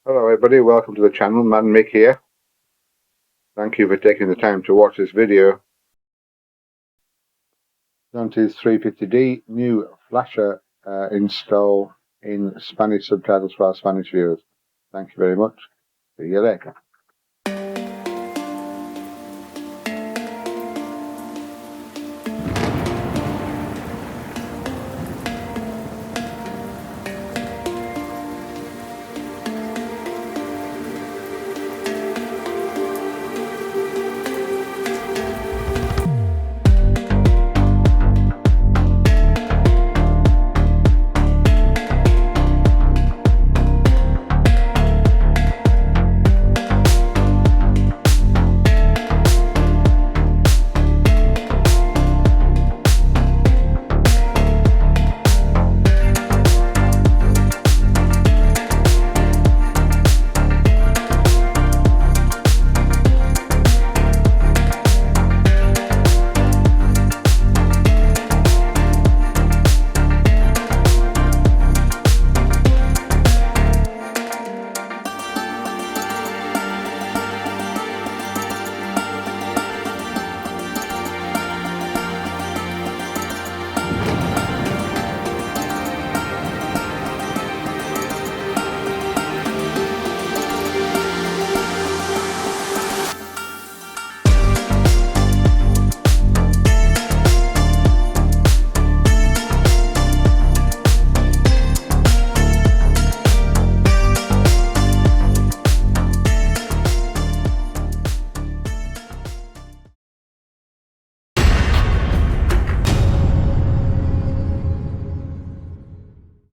Hello everybody, welcome to the channel, Man Mick here. Thank you for taking the time to watch this video. Zontes 350D, new flasher install in Spanish subtitles for our Spanish viewers. Thank you very much. See you later.